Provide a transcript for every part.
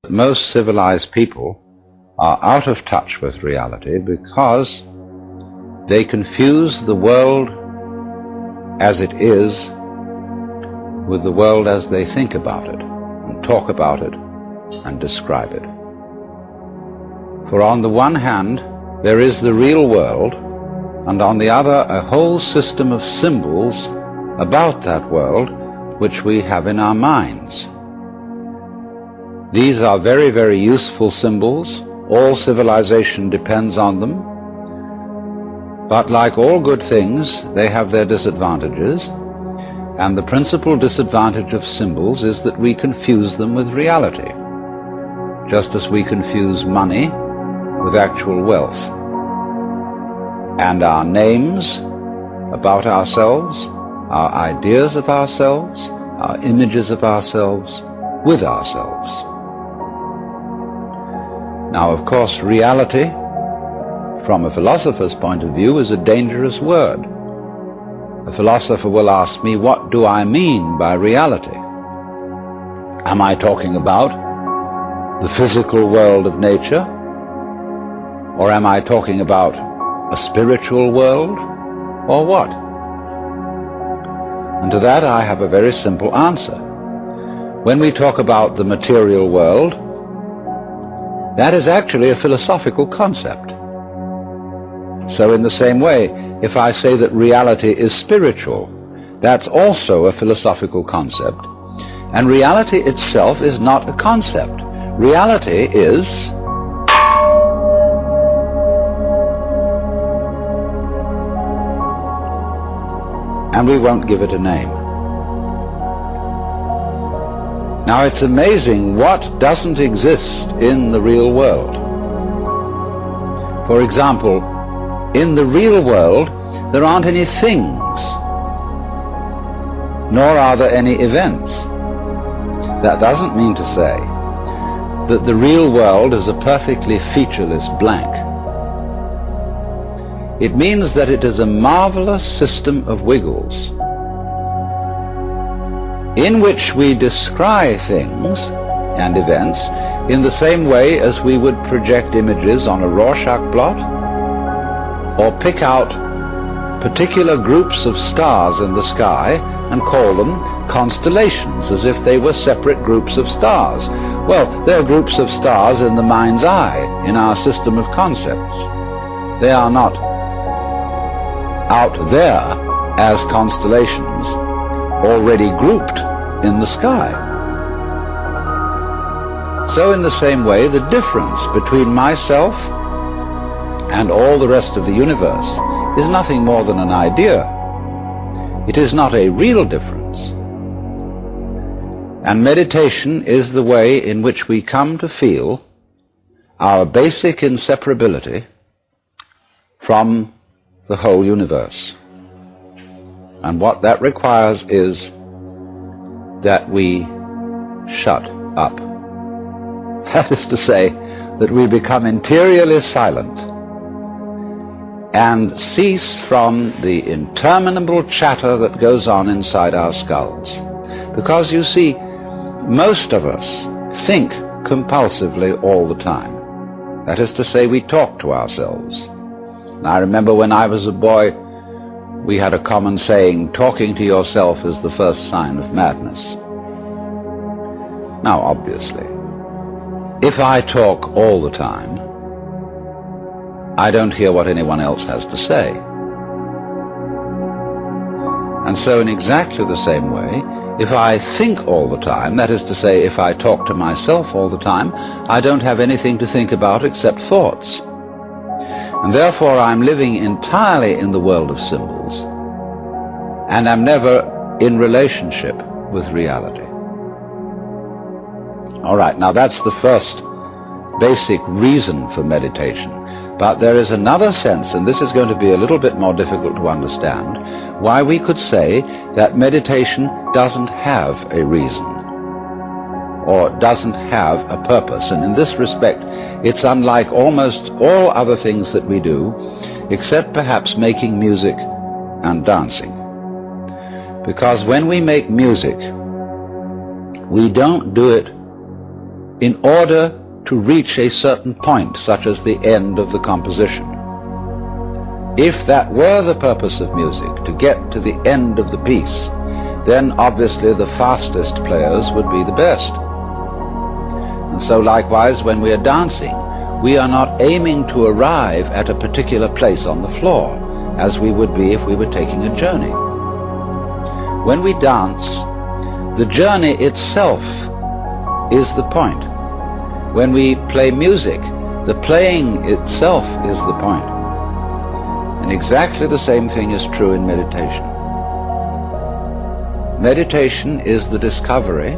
Most civilized people are out of touch with reality because they confuse the world as it is with the world as they think about it and talk about it and describe it. For on the one hand, there is the real world, and on the other, a whole system of symbols about that world which we have in our minds. These are very, very useful symbols. All civilization depends on them. But like all good things, they have their disadvantages. And the principal disadvantage of symbols is that we confuse them with reality, just as we confuse money with actual wealth. And our names about ourselves, our ideas of ourselves, our images of ourselves with ourselves. Now, of course, reality, from a philosopher's point of view, is a dangerous word. A philosopher will ask me, what do I mean by reality? Am I talking about the physical world of nature? Or am I talking about a spiritual world? Or what? And to that I have a very simple answer. When we talk about the material world, that is actually a philosophical concept. So in the same way, if I say that reality is spiritual, that's also a philosophical concept. And reality itself is not a concept. Reality is and we won't give it a name. Now, it's amazing what doesn't exist in the real world. For example, in the real world, there aren't any things, nor are there any events. That doesn't mean to say that the real world is a perfectly featureless blank. It means that it is a marvelous system of wiggles in which we descry things and events in the same way as we would project images on a Rorschach blot, or pick out particular groups of stars in the sky and call them constellations, as if they were separate groups of stars. Well, they're groups of stars in the mind's eye, in our system of concepts. They are not out there as constellations already grouped in the sky. So in the same way, the difference between myself and all the rest of the universe is nothing more than an idea. It is not a real difference. And meditation is the way in which we come to feel our basic inseparability from the whole universe. And what that requires is that we shut up. That is to say, that we become interiorly silent and cease from the interminable chatter that goes on inside our skulls. Because you see, most of us think compulsively all the time. That is to say, we talk to ourselves. And I remember when I was a boy, we had a common saying, talking to yourself is the first sign of madness. Now, obviously, if I talk all the time, I don't hear what anyone else has to say. And so in exactly the same way, if I think all the time, that is to say, if I talk to myself all the time, I don't have anything to think about except thoughts. And therefore I'm living entirely in the world of symbols, and I'm never in relationship with reality. All right, now that's the first basic reason for meditation. But there is another sense, and this is going to be a little bit more difficult to understand, why we could say that meditation doesn't have a reason, or doesn't have a purpose. And in this respect, it's unlike almost all other things that we do, except perhaps making music and dancing. Because when we make music, we don't do it in order to reach a certain point, such as the end of the composition. If that were the purpose of music, to get to the end of the piece, then obviously the fastest players would be the best. And so likewise, when we are dancing, we are not aiming to arrive at a particular place on the floor, as we would be if we were taking a journey. When we dance, the journey itself is the point. When we play music, the playing itself is the point. And exactly the same thing is true in meditation. Meditation is the discovery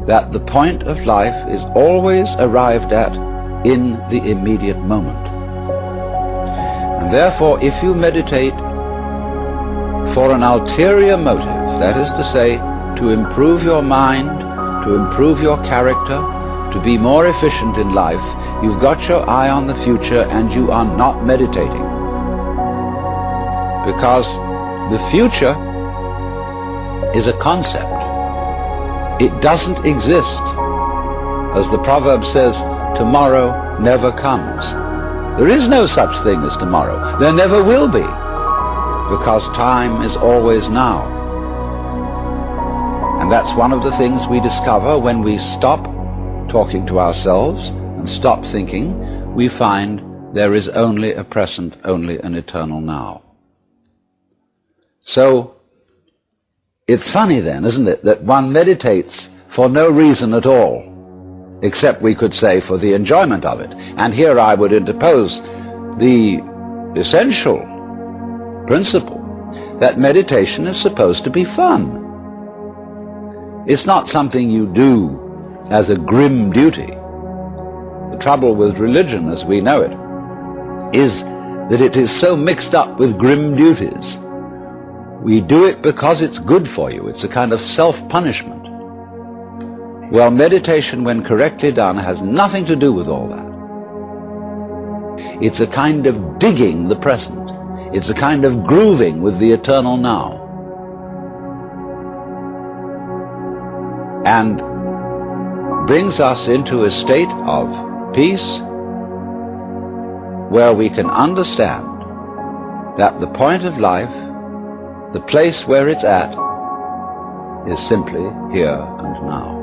that the point of life is always arrived at in the immediate moment. And therefore, if you meditate for an ulterior motive, that is to say, to improve your mind, to improve your character, to be more efficient in life, you've got your eye on the future and you are not meditating. Because the future is a concept. It doesn't exist. As the proverb says, tomorrow never comes. There is no such thing as tomorrow. There never will be, because time is always now. And that's one of the things we discover when we stop talking to ourselves and stop thinking. We find there is only a present, only an eternal now. So, it's funny then, isn't it, that one meditates for no reason at all, except we could say for the enjoyment of it. And here I would interpose the essential principle that meditation is supposed to be fun. It's not something you do as a grim duty. The trouble with religion, as we know it, is that it is so mixed up with grim duties. We do it because it's good for you. It's a kind of self-punishment. Well, meditation, when correctly done, has nothing to do with all that. It's a kind of digging the present. It's a kind of grooving with the eternal now. And brings us into a state of peace where we can understand that the point of life, the place where it's at, is simply here and now.